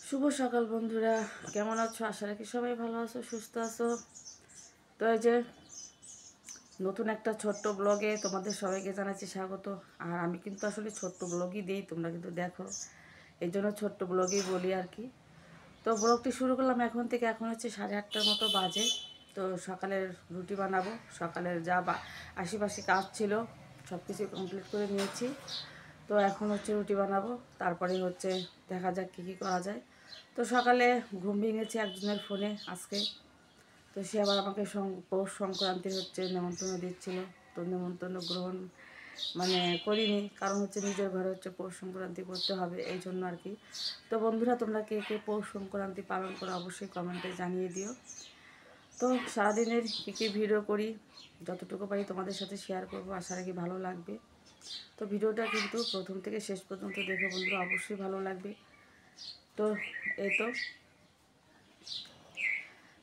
শুভ সকাল বন্ধুরা, কেমন আছো? আশা রাখি সবাই ভালো আছো, সুস্থ আছো। তো এই যে নতুন একটা ছোট্ট ব্লগে তোমাদের সবাইকে জানাচ্ছি স্বাগত। আর আমি কিন্তু আসলে ছোট্ট ব্লগই দিই, তোমরা কিন্তু দেখো, এই জন্য ছোট্ট ব্লগই বলি আর কি। তো ব্লগটি শুরু করলাম এখন থেকে। এখন হচ্ছে 8:30টার মতো বাজে। তো সকালের রুটি বানাবো। সকালের যা আশেপাশে কাজ ছিল সব কিছু কমপ্লিট করে নিয়েছি। তো এখন হচ্ছে রুটি বানাবো, তারপরে হচ্ছে দেখা যাক কী কী করা যায়। তো সকালে ঘুম ভেঙেছে একজনের ফোনে আজকে। তো সে আবার আমাকে পৌষ সংক্রান্তির হচ্ছে নেমন্তন্ন দিচ্ছিল। তো নেমন্তন্ন গ্রহণ করিনি, কারণ হচ্ছে নিজের ঘরে হচ্ছে পৌষ সংক্রান্তি করতে হবে, এই জন্য আর কি। তো বন্ধুরা, তোমরা কে কে পৌষ সংক্রান্তি পালন করো অবশ্যই কমেন্টে জানিয়ে দিও। তো সারাদিনের কী কী ভিডিও করি, যতটুকু পারি তোমাদের সাথে শেয়ার করবো, আশা রাখি ভালো লাগবে। তো ভিডিওটা কিন্তু প্রথম থেকে শেষ পর্যন্ত দেখে বন্ধুরা অবশ্যই ভালো লাগবে। তো এই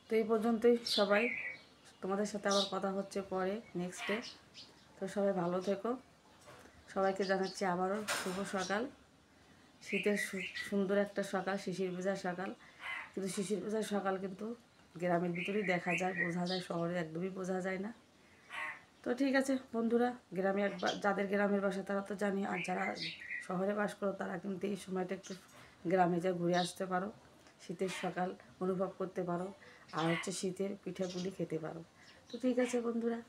তো এই পর্যন্তই সবাই, তোমাদের সাথে আবার কথা হচ্ছে পরে নেক্সটে। তো সবাই ভালো থেকো, সবাইকে জানাচ্ছি আবারও শুভ সকাল। শীতের সুন্দর একটা সকাল, শিশির ভেজা সকাল। কিন্তু শিশির ভেজা সকাল কিন্তু গ্রামের ভিতরেই দেখা যায়, বোঝা যায়, শহরে একদমই বোঝা যায় না। তো ঠিক আছে বন্ধুরা, গ্রামে একবার যাদের গ্রামের বাসা তারা তো জানি, আর যারা শহরে বাস করো তারা কিন্তু এই সময়টা একটু গ্রামে যা ঘুরে আসতে পারো, শীতের সকাল অনুভব করতে পারো, আর হচ্ছে শীতের পিঠাপুলি খেতে পারো। তো ঠিক আছে বন্ধুরা,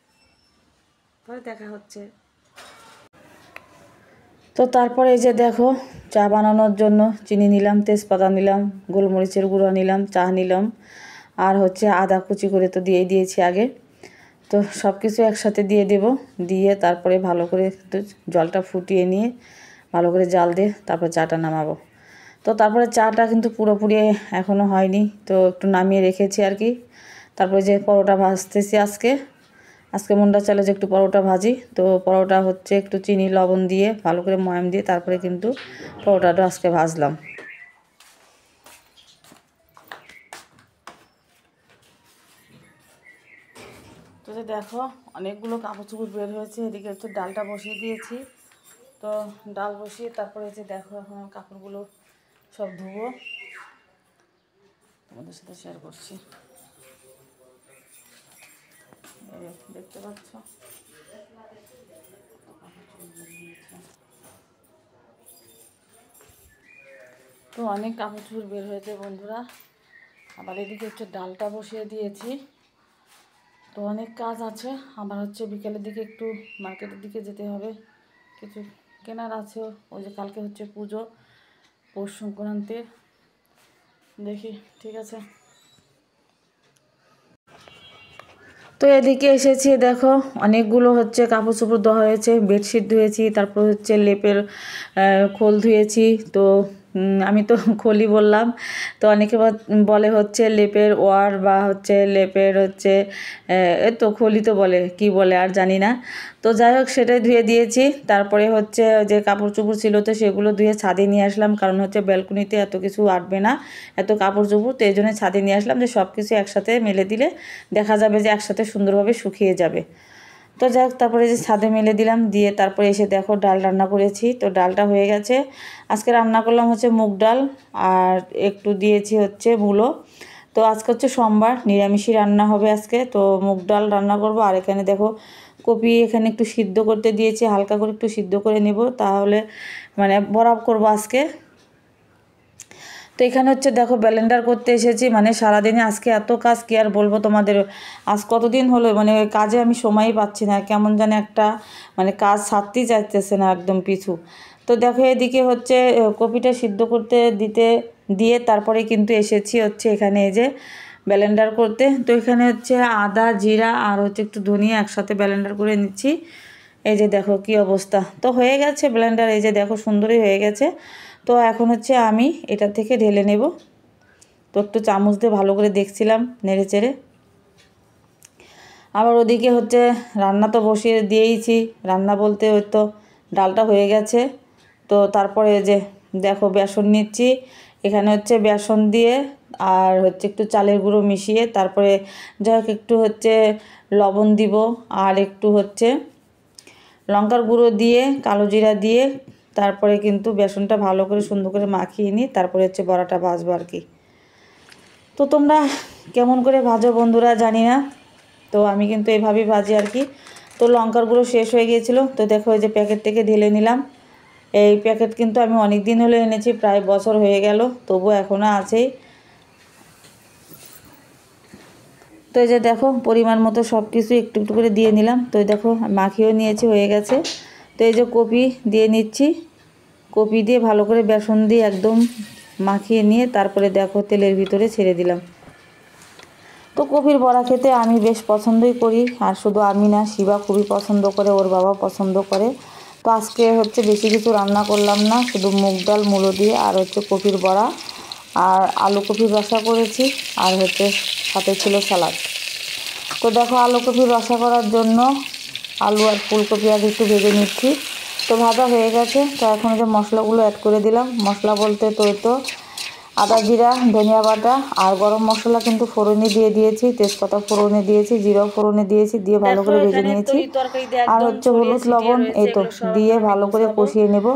পরে দেখা হচ্ছে। তো তারপরে এই যে দেখো, চা বানানোর জন্য চিনি নিলাম, তেজপাতা নিলাম, গোলমরিচের গুঁড়ো নিলাম, চা নিলাম, আর হচ্ছে আদা কুচি করে তো দিয়েই দিয়েছি আগে। তো সব কিছু একসাথে দিয়ে দেব, দিয়ে তারপরে ভালো করে একটু জলটা ফুটিয়ে নিয়ে ভালো করে জাল দিয়ে তারপর চাটা নামাবো। তো তারপরে চাটা কিন্তু পুরোপুরি এখনও হয়নি, তো একটু নামিয়ে রেখেছি আর কি। তারপরে যে পরোটা ভাজতেছি আজকে মন্ডা চালে যে একটু পরোটা ভাজি। তো পরোটা হচ্ছে একটু চিনি লবণ দিয়ে ভালো করে ময়াম দিয়ে তারপরে কিন্তু পরোটাটা আজকে ভাজলাম। তো যে দেখো, অনেকগুলো কাপড় চোপড় বের হয়েছে। এদিকে হচ্ছে ডালটা বসিয়ে দিয়েছি। তো ডাল বসিয়ে তারপরে যে দেখো, এখন কাপড়গুলো সব ধুবো, তোমাদের সাথে শেয়ার করছি। দেখতে পাচ্ছ, তো অনেক কাপড় চোপড় বের হয়েছে বন্ধুরা। আবার এদিকে হচ্ছে ডালটা বসিয়ে দিয়েছি। তো অনেক কাজ আছে। আবার হচ্ছে বিকেলের দিকে একটু মার্কেটের দিকে যেতে হবে, কিছু কেনার আছে। ওই যে কালকে হচ্ছে পুজো, পৌষ সংক্রান্তির। দেখি, ঠিক আছে। তো এদিকে এসেছি, দেখো অনেকগুলো হচ্ছে কাপড় চোপড় ধোয়া হয়েছে, বেডশিট ধুয়েছি, তারপর হচ্ছে লেপের খোল ধুয়েছি। তো আমি তো খোলই বললাম। তো অনেকে বলে হচ্ছে লেপের ওয়ার, বা হচ্ছে লেপের হচ্ছে এ তো খোলই তো বলে, কি বলে আর জানি না। তো যাই হোক, সেটাই ধুয়ে দিয়েছি। তারপরে হচ্ছে যে কাপড় চোপড় ছিল তো সেগুলো ধুয়ে ছাদে নিয়ে আসলাম, কারণ হচ্ছে ব্যালকনিতে এত কিছু আটবে না, এত কাপড় চোপড়। তো এই জন্য ছাদে নিয়ে আসলাম, যে সব কিছু একসাথে মেলে দিলে দেখা যাবে যে একসাথে সুন্দরভাবে শুকিয়ে যাবে। তো যাই হোক, তারপরে যে ছাদে মেলে দিলাম, দিয়ে তারপরে এসে দেখো ডাল রান্না করেছি। তো ডালটা হয়ে গেছে। আজকে রান্না করলাম হচ্ছে মুগ ডাল, আর একটু দিয়েছি হচ্ছে মূলো। তো আজকে হচ্ছে সোমবার, নিরামিষই রান্না হবে আজকে। তো মুগ ডাল রান্না করব। আর এখানে দেখো কপি এখানে একটু সিদ্ধ করতে দিয়েছি, হালকা করে একটু সিদ্ধ করে নেব, তাহলে বড়া করব আজকে। তো এখানে হচ্ছে দেখো ব্লেন্ডার করতে এসেছি, সারাদিনে আজকে এত কাজ কি আর বলবো তোমাদের। আজ কতদিন হলো কাজে আমি সময়ই পাচ্ছি না, কেমন জানি একটা কাজ ছাড়তেই চাইতেছে না একদম পিছু। তো দেখো এদিকে হচ্ছে কপিটা সিদ্ধ করতে দিয়ে তারপরে কিন্তু এসেছি হচ্ছে এখানে এই যে ব্লেন্ডার করতে। তো এখানে হচ্ছে আদা, জিরা আর হচ্ছে একটু ধনিয়া একসাথে ব্লেন্ডার করে নিচ্ছি। এই যে দেখো কি অবস্থা। তো হয়ে গেছে ব্লেন্ডার, এই যে দেখো সুন্দরই হয়ে গেছে। তো এখন হচ্ছে আমি এটা থেকে ঢেলে নেব। তো একটু চামচ দিয়ে ভালো করে দেখছিলাম, নেড়ে চেড়ে। আবার ওদিকে হচ্ছে রান্না তো বসিয়ে দিয়েইছি, রান্না বলতে ওই তো ডালটা হয়ে গেছে। তো তারপরে যে দেখো বেসন নিচ্ছি, এখানে হচ্ছে বেসন দিয়ে আর হচ্ছে একটু চালের গুঁড়ো মিশিয়ে তারপরে যাই হোক একটু হচ্ছে লবণ দিব, আর একটু হচ্ছে লঙ্কার গুঁড়ো দিয়ে, কালো জিরা দিয়ে তারপরে কিন্তু বেসনটা ভালো করে সুন্দর করে মাখিয়ে নিই, তারপরে হচ্ছে বড়াটা ভাজবো আর কি। তো তোমরা কেমন করে ভাজো বন্ধুরা জানি না, তো আমি কিন্তু এভাবেই ভাজি আর কি। তো লঙ্কার গুঁড়ো শেষ হয়ে গিয়েছিলো, তো দেখো এই যে প্যাকেট থেকে ঢেলে নিলাম। এই প্যাকেট কিন্তু আমি অনেক দিন হলে এনেছি, প্রায় বছর হয়ে গেল, তবু এখনও আছেই। তো এই যে দেখো পরিমাণ মতো সব কিছু একটু একটু করে দিয়ে নিলাম। তো দেখো মাখিয়েও নিয়েছি, হয়ে গেছে। তো এই যে কপি দিয়ে নিচ্ছি, কপি দিয়ে ভালো করে বেসন দিয়ে একদম মাখিয়ে নিয়ে তারপরে দেখো তেলের ভিতরে ছেড়ে দিলাম। তো কপির বড়া খেতে আমি বেশ পছন্দই করি, আর শুধু আমি না, শিবা খুবই পছন্দ করে, ওর বাবা পছন্দ করে। তো আজকে হচ্ছে বেশি কিছু রান্না করলাম না, শুধু মুগ ডাল মূলো দিয়ে আর হচ্ছে কপির বড়া আর আলু কপির রসা করেছি, আর হচ্ছে সাথে ছিল স্যালাড। তো দেখো আলু কপির রসা করার জন্য আলু আর ফুলকপি আগে একটু ভেজে নিচ্ছি। তো ভাজা হয়ে গেছে, তো এখন যে মশলাগুলো অ্যাড করে দিলাম। মশলা বলতে তো আদা জিরা ধনিয়া বাটা আর গরম মশলা কিন্তু ফোড়নে দিয়ে দিয়েছি, তেজপাতা ফোড়নে দিয়েছি, জিরাও ফোড়নে দিয়েছি, দিয়ে ভালো করে ভেজে নিয়েছি। আর হচ্ছে হলুদ লবণ এই তো দিয়ে ভালো করে কষিয়ে নেব।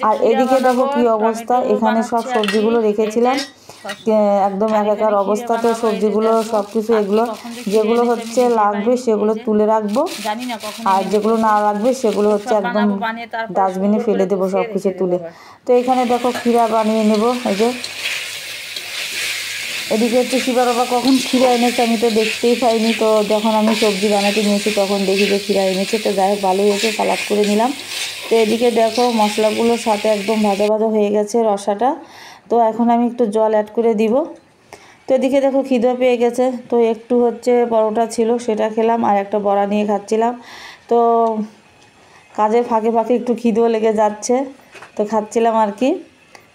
আর এদিকে দেখো কি অবস্থা, এখানে সব সবজিগুলো রেখেছিলাম একদম একাকার অবস্থাতে, সবজিগুলো সব কিছু এগুলো যেগুলো হচ্ছে লাগবে সেগুলো তুলে রাখবো, আর যেগুলো না লাগবে সেগুলো হচ্ছে একদম ডাস্টবিনে ফেলে দেবো সব কিছু তুলে। তো এখানে দেখো ক্ষীরা বানিয়ে নেব। এই যে এদিকে হচ্ছে শিবার বাবা কখন ক্ষীরা এনেছে আমি তো দেখতেই পাইনি, তো যখন আমি সবজি বানাতে নিয়েছি তখন দেখি যে ক্ষীরা এনেছে। তো যাই হোক ভালোই হয়েছে, সালাদ করে নিলাম। তো এদিকে দেখো মশলাগুলোর সাথে একদম ভাজা ভাজা হয়ে গেছে রসাটা। তো এখন আমি একটু জল অ্যাড করে দিব। তো এদিকে দেখো খিদে পেয়ে গেছে, তো একটু হচ্ছে পরোটা ছিল সেটা খেলাম, আর একটা বড়া নিয়ে খাচ্ছিলাম। তো কাজের ফাঁকে ফাঁকে একটু খিদেও লেগে যাচ্ছে, তো খাচ্ছিলাম আর কি।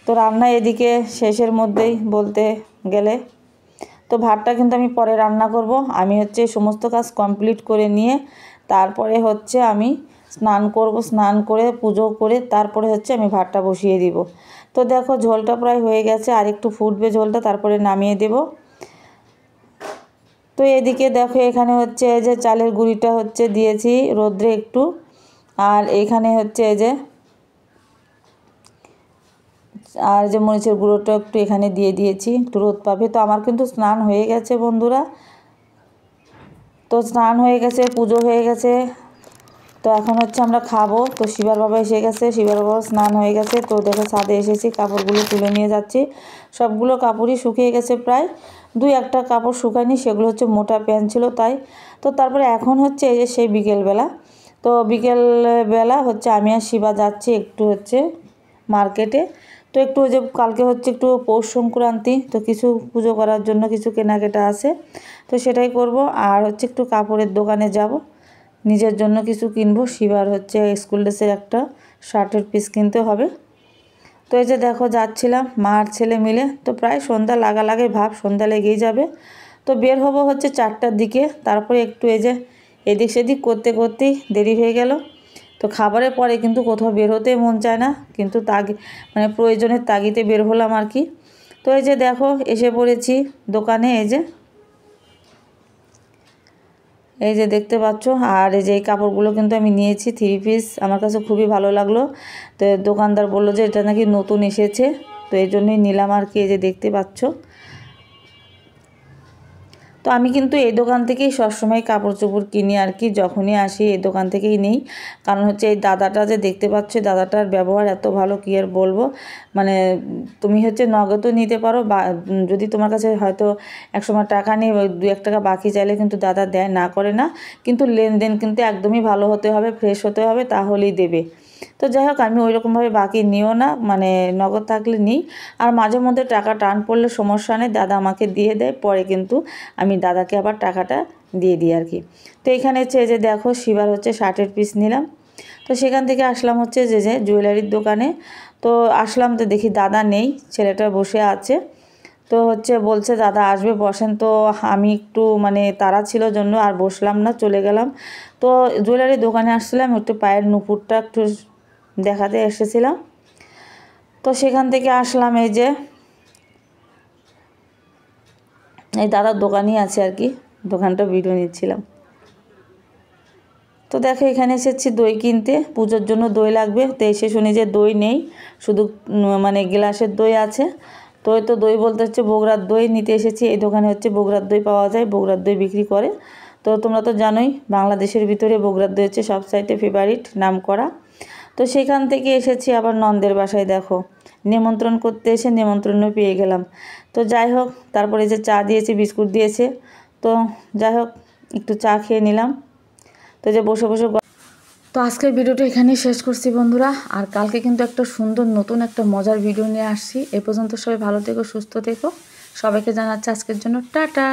তো রান্না এদিকে শেষের মধ্যেই বলতে গেলে, তো ভাতটা কিন্তু আমি পরে রান্না করব। আমি হচ্ছে সমস্ত কাজ কমপ্লিট করে নিয়ে তারপরে হচ্ছে আমি স্নান করব, স্নান করে পুজো করে তারপরে হচ্ছে আমি ভাতটা বসিয়ে দিব। তো দেখো ঝোলটা প্রায় হয়ে গেছে, আর একটু ফুটবে ঝোলটা, তারপরে নামিয়ে দেব। তো এদিকে দেখো এখানে হচ্ছে এই যে চালের গুঁড়িটা হচ্ছে দিয়েছি রোদ্রে একটু, আর এখানে হচ্ছে এই যে আর যে মরিচের গুঁড়োটা একটু এখানে দিয়ে দিয়েছি, একটু রোদ পাবে। তো আমার কিন্তু স্নান হয়ে গেছে বন্ধুরা, তো স্নান হয়ে গেছে, পুজো হয়ে গেছে। তো এখন হচ্ছে আমরা খাবো। তো শিবার বাবা এসে গেছে, শিবার বাবা স্নান হয়ে গেছে। তো দেখো ছাদে এসেছি, কাপড়গুলো তুলে নিয়ে যাচ্ছি। সবগুলো কাপড়ই শুকিয়ে গেছে, প্রায় দুই একটা কাপড় শুকায়নি, সেগুলো হচ্ছে মোটা প্যান্ট ছিল তাই। তো তারপরে এখন হচ্ছে এই যে সেই বিকেলবেলা, তো বিকেলবেলা হচ্ছে আমি আর শিবা যাচ্ছি একটু হচ্ছে মার্কেটে। তো একটু ওই যে কালকে হচ্ছে একটু পৌষ সংক্রান্তি, তো কিছু পুজো করার জন্য কিছু কেনাকাটা আছে, তো সেটাই করব। আর হচ্ছে একটু কাপড়ের দোকানে যাব, নিজের জন্য কিছু কিনবো। শিবার হচ্ছে স্কুল ড্রেসের একটা শার্টের পিস কিনতে হবে। তো এই যে দেখো যাচ্ছিলাম মা আর ছেলে মিলে, তো প্রায় সন্ধ্যা লাগালাগি ভাব, সন্ধ্যা লেগেই যাবে। তো বের হব হচ্ছে 4টার দিকে, তারপরে একটু এই যে এদিক সেদিক করতে করতেই দেরি হয়ে গেল। তো খাবারের পরে কিন্তু কোথাও বের হতে মন চায় না, কিন্তু মানে প্রয়োজনের তাগিদে বের হলাম আর কি। তো এই যে দেখো এসে পড়েছি দোকানে, এই যে দেখতে পাচ্ছ। আর এই যে এই কাপড়গুলো কিন্তু আমি নিয়েছি 3 পিস, আমার কাছে খুবই ভালো লাগলো। তো দোকানদার বললো যে এটা নাকি নতুন এসেছে, তো এই জন্যই নিলাম আর কি। এই যে দেখতে পাচ্ছ। তো আমি কিন্তু এই দোকান থেকেই সবসময় কাপড় চোপড় কিনি আর কি, যখনই আসি এই দোকান থেকেই নিই। কারণ হচ্ছে এই দাদাটা যে দেখতে পাচ্ছ, দাদাটার ব্যবহার এত ভালো কি আর বলবো। মানে তুমি হচ্ছে নগদও নিতে পারো, বা যদি তোমার কাছে হয়তো একসময় টাকা নেই, 2-1 টাকা বাকি চাইলে কিন্তু দাদা দেয়, না করে না। কিন্তু লেনদেন কিন্তু একদমই ভালো হতে হবে, ফ্রেশ হতে হবে, তাহলেই দেবে। তো যাই হোক আমি ওইরকমভাবে বাকি নিও না, মানে নগদ থাকলে নিই। আর মাঝে মধ্যে টাকা টান পড়লে সমস্যা নেই, দাদা আমাকে দিয়ে দেয়, পরে কিন্তু আমি দাদাকে আবার টাকাটা দিয়ে দিই আর কি। তো এখানে হচ্ছে যে দেখো শিবার হচ্ছে শার্টের পিস নিলাম। তো সেখান থেকে আসলাম হচ্ছে যে জুয়েলারির দোকানে। তো আসলাম, তো দেখি দাদা নেই, ছেলেটা বসে আছে। তো হচ্ছে বলছে দাদা আসবে, বসেন। তো আমি একটু মানে তাড়া ছিল জন্য আর বসলাম না, চলে গেলাম। তো জুয়েলারির দোকানে আসছিলাম একটু পায়ের নুপুরটা একটু দেখাতে এসেছিলাম। তো সেখান থেকে আসলাম, এই যে এই দাদার দোকানই আছে আর কি, দোকানটা ভিডিও নিচ্ছিলাম। তো দেখো এখানে এসেছি দই কিনতে, পুজোর জন্য দই লাগবে। তো এসে শুনি যে দই নেই, শুধু মানে গ্লাসের দই আছে। তো ওই তো দই বলতে হচ্ছে বগুড়ার দই নিতে এসেছি। এই দোকানে হচ্ছে বগুড়ার দই পাওয়া যায়, বগুড়ার দই বিক্রি করে। তো তোমরা তো জানোই বাংলাদেশের ভিতরে বগুড়ার দই হচ্ছে সব সাইডে ফেভারিট, নাম করা। তো সেখান থেকে এসেছি আবার নন্দের বাসায়। দেখো নিমন্ত্রণ করতে এসে নিমন্ত্রণও পেয়ে গেলাম। তো যাই হোক, তারপরে যে চা দিয়েছে, বিস্কুট দিয়েছে। তো যাই হোক একটু চা খেয়ে নিলাম। তো যে বসে বসে তো আজকের ভিডিওটা এখানেই শেষ করছি বন্ধুরা। আর কালকে কিন্তু একটা সুন্দর নতুন একটা মজার ভিডিও নিয়ে আসছি। এ পর্যন্ত সবাই ভালো থেকো, সুস্থ থেকো। সবাইকে জানাচ্ছি আজকের জন্য টাটা।